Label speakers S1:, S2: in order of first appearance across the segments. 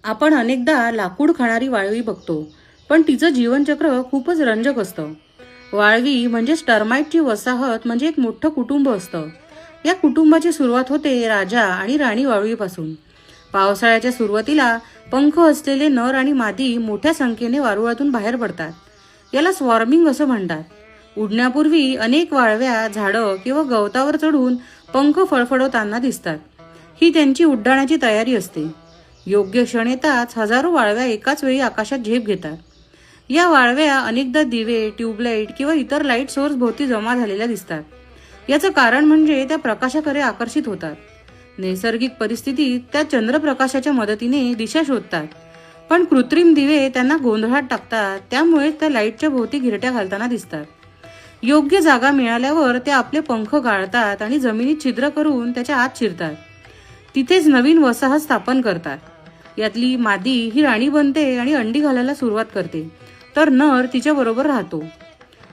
S1: आपण अनेकदा लाकूड खाणारी वाळवी बघतो, पण तिचं जीवनचक्र खूपच रंजक असतं. वाळवी म्हणजेच टर्माइटची वसाहत म्हणजे एक मोठं कुटुंब असतं. या कुटुंबाची सुरुवात होते राजा आणि राणी वाळवीपासून. पावसाळ्याच्या सुरुवातीला पंख असलेले नर आणि मादी मोठ्या संख्येने वारुळातून बाहेर पडतात. याला स्वॉर्मिंग असं म्हणतात. उडण्यापूर्वी अनेक वाळव्या झाडं किंवा गवतावर चढून पंख फडफडवताना दिसतात. ही त्यांची उड्डाणाची तयारी असते. योग्य क्षण येताच हजारो वाळव्या एकाच वेळी आकाशात झेप घेतात. या वाळव्या अनेकदा दिवे, ट्यूबलाईट किंवा इतर लाईट सोर्स भोवती जमा झालेल्या दिसतात. याचं कारण म्हणजे त्या प्रकाशाकडे आकर्षित होतात. नैसर्गिक परिस्थितीत त्या चंद्रप्रकाशाच्या मदतीने दिशा शोधतात, पण कृत्रिम दिवे त्यांना गोंधळात टाकतात. त्यामुळे त्या लाईटच्या भोवती घिरट्या घालताना दिसतात. योग्य जागा मिळाल्यावर ते आपले पंख गाळतात आणि जमिनीत छिद्र करून त्याच्या आत शिरतात. तिथेच नवीन वसाहत स्थापन करतात. यातली मादी ही राणी बनते आणि अंडी घालायला सुरुवात करते, तर नर तिच्याबरोबर राहतो.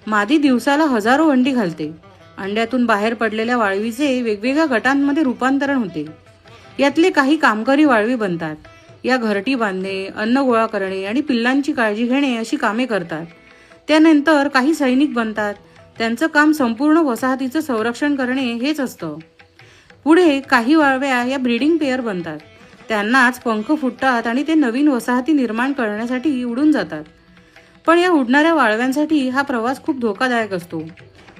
S1: मादी दिवसाला हजारो अंडी घालते. अंड्यातून बाहेर पडलेल्या वाळवीचे वेगवेगळ्या गटांमध्ये रूपांतरण होते. यातले काही कामकरी वाळवी बनतात. या घरटी बांधणे, अन्न गोळा करणे आणि पिल्लांची काळजी घेणे अशी कामे करतात. त्यानंतर काही सैनिक बनतात. त्यांचं काम संपूर्ण वसाहतीचं संरक्षण करणे हेच असतं. पुढे काही वाळव्या या ब्रीडिंग पेअर बनतात. त्यांनाच पंख फुटतात आणि ते नवीन वसाहती निर्माण करण्यासाठी उडून जातात. पण या उडणाऱ्या वाळव्यांसाठी हा प्रवास खूप धोकादायक असतो,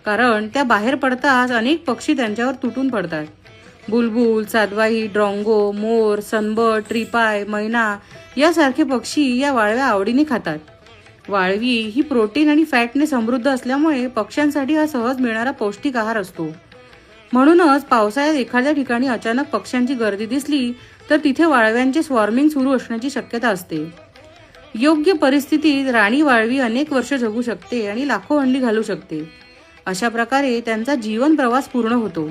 S1: कारण त्या बाहेर पडताच अनेक पक्षी त्यांच्यावर तुटून पडतात. बुलबुल, सातबाई, ड्रॉंगो, मोर, सनबर्ड, ट्रिपाय, मैना यासारखे पक्षी या वाळव्या आवडीने खातात. वाळवी ही प्रोटीन आणि फॅटने समृद्ध असल्यामुळे पक्ष्यांसाठी हा सहज मिळणारा पौष्टिक आहार असतो. म्हणूनच पावसाळ्यात एखाद्या ठिकाणी अचानक पक्ष्यांची गर्दी दिसली तर तिथे वाळव्यांचे स्वॉर्मिंग सुरू असण्याची शक्यता असते. योग्य परिस्थितीत राणी वाळवी अनेक वर्ष जगू शकते आणि लाखो अंडी घालू शकते. अशा प्रकारे त्यांचा जीवन प्रवास पूर्ण होतो.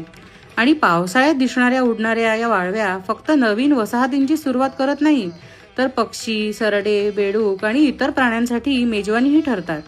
S1: आणि पावसाळ्यात दिसणाऱ्या उडणाऱ्या या वाळव्या फक्त नवीन वसाहतींची सुरुवात करत नाही, तर पक्षी, सरडे, बेडूक आणि इतर प्राण्यांसाठी मेजवानीही ठरतात.